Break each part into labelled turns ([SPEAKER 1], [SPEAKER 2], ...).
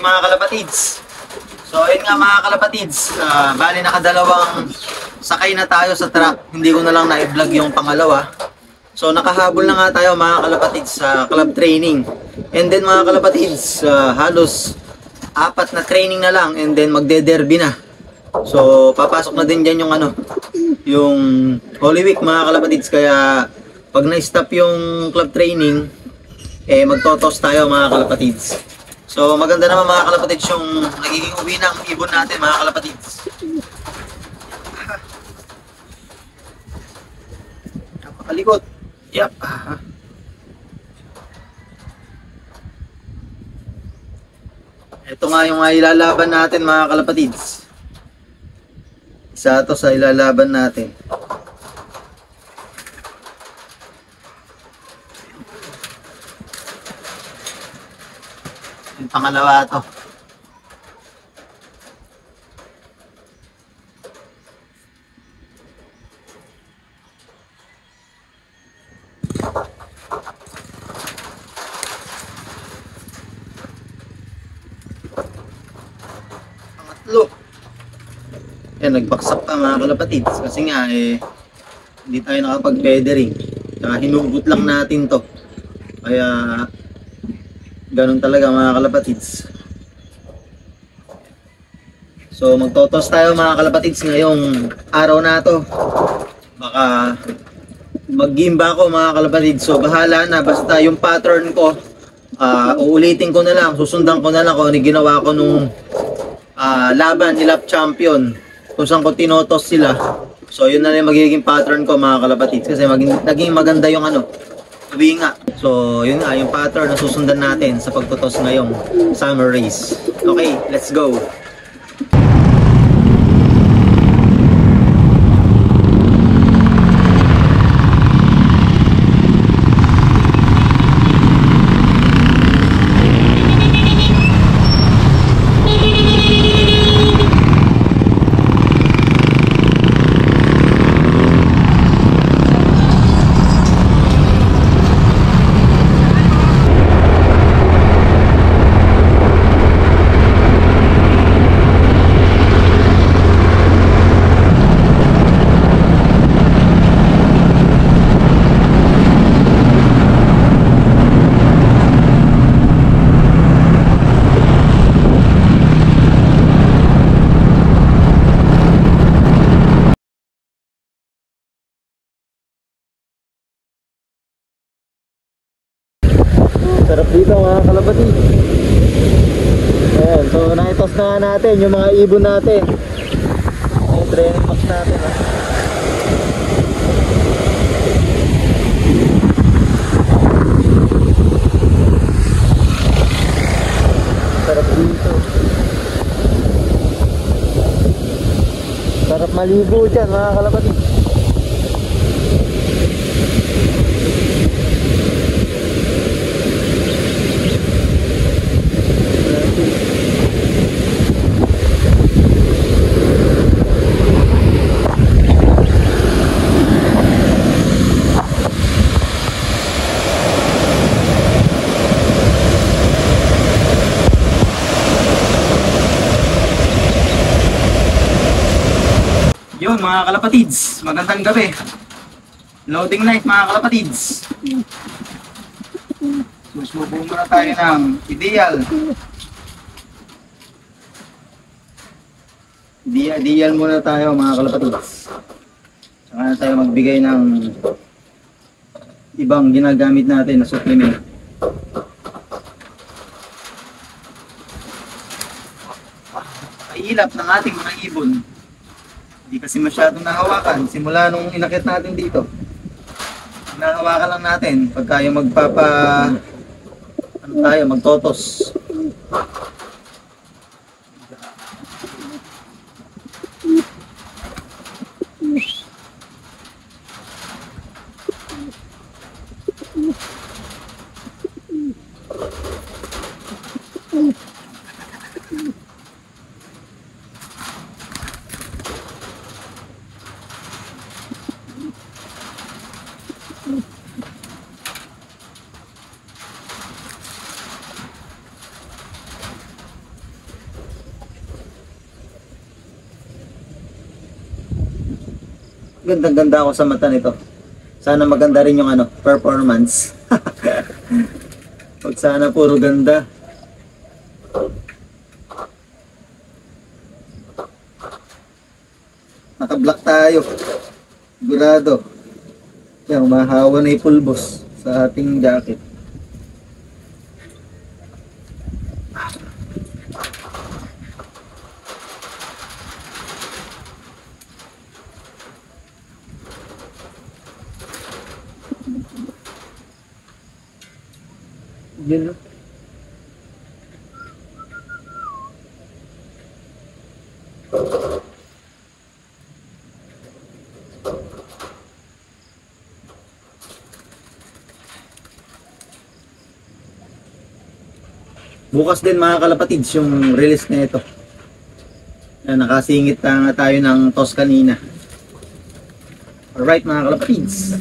[SPEAKER 1] mga kalapatids. So ayun nga mga kalapatids, bali nakadalawang sakay na tayo sa truck. Hindi ko na lang na-vlog yung pangalawa. So nakahabol na nga tayo mga kalapatids sa club training. And then mga kalapatids, halos 4 na training na lang and then magde-derby na. So papasok na din dyan yung yung Holy Week mga kalapatids. Kaya pag na-stop yung club training, magtotos tayo mga kalapatids. So maganda naman mga kalapatids yung nagiging uwi ng ibon natin mga kalapatids. Napakalikot. Yep. Ito nga yung ilalaban natin mga kalapatids. Isa to sa ilalaban natin. Yung pangalawa to. Pangatlo. Yan, nagbaksak pa mga kalapatids. Kasi nga hindi tayo nakapag-feathering. Saka hinugot lang natin to. Kaya ganun talaga mga kalapatids. So magtotos tayo mga kalapatids ngayong araw na to. Baka mag-gimba ako mga kalapatids. So bahala na, basta yung pattern ko uulitin ko na lang, susundan ko na lang kung ano ginawa ko nung laban ni Lap Champion, kung saan ko tinotos sila. So yun na yung magiging pattern ko mga kalapatids. Kasi naging maganda yung sabi nga. So yun nga yung pattern na susundan natin sa pagtutos ngayong summer race. Okay, let's go. Sarap dito mga kalapati. Ayan, so naitos na nga natin yung mga ibon natin. Yung training box natin Sarap dito. Sarap maligo dyan mga kalapati. Yun mga kalapatids, magandang gabi. Loading night mga kalapatids. Susubo muna tayo ng ideal. Ideal muna tayo mga kalapatids. Saka na tayo magbigay ng ibang ginagamit natin na supplement. Kailap ng ating mga ibon. Hindi kasi masyadong nahawakan simula nung inakit natin dito. Nahawakan lang natin pagka yung magtotos. Gandang-ganda ako sa mata nito. Sana maganda rin yung ano, performance. Pag sana puro ganda. Naka-black tayo. Sigurado. Yan, umahawa na yung pulbos sa ating jacket. Yun, no? Bukas din mga kalapatids yung release na ito. Nakasingit na nga tayo ng toss kanina. Alright mga kalapatids,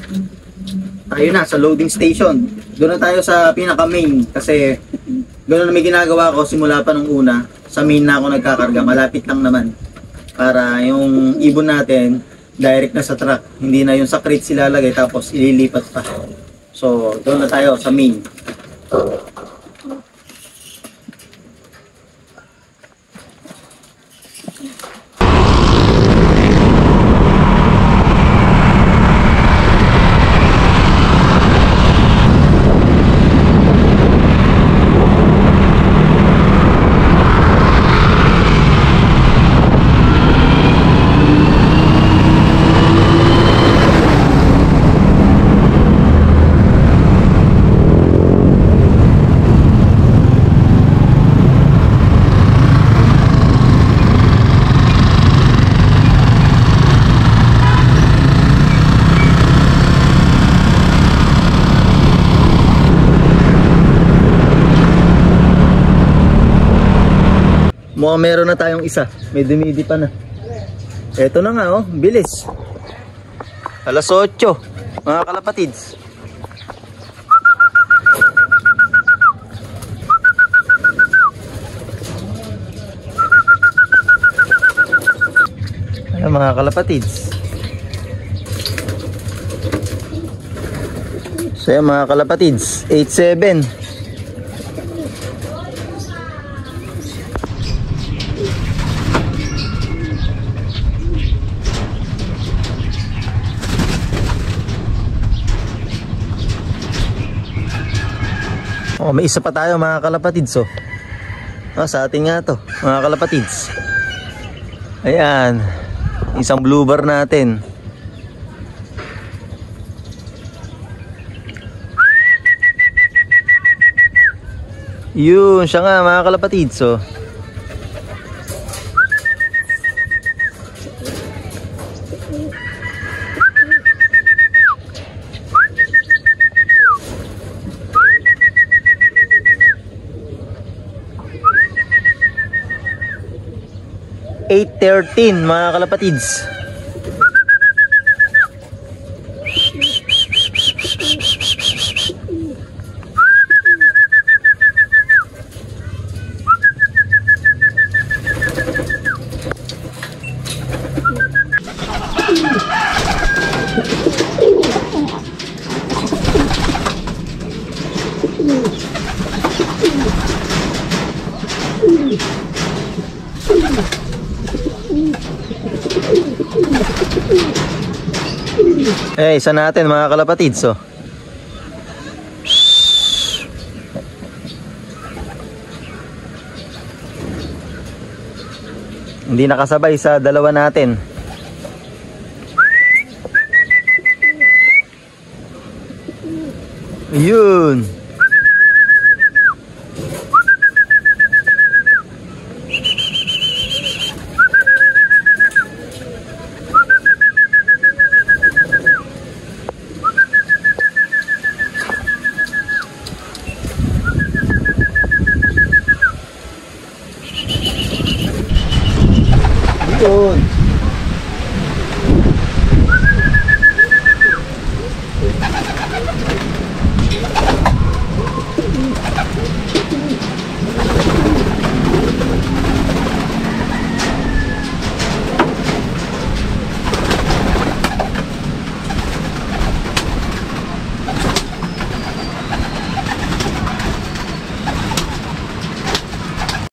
[SPEAKER 1] tayo na sa loading station. Doon na tayo sa pinaka main kasi doon na may ginagawa ko simula pa nung una. Sa main na ako nagkakarga, malapit lang naman. Para yung ibon natin direct na sa truck, hindi na yung sa crate ilalagay tapos ililipat pa. So doon na tayo sa main. Mukhang meron na tayong isa. May dumidi pa na. Eto na nga oh, bilis. Alas 8, mga kalapatids. Ayan mga kalapatids. So yan mga kalapatids, 8-7. Oh, may isa pa tayo mga kalapatids oh. Sa atin nga to, mga kalapatids. Ayan, isang blue bar natin. Yun, siya nga mga kalapatids oh. $8.13 mga kalapatids. Eh, isa natin mga kalapatids oh. Hindi nakasabay sa dalawa natin. Yun. Yun.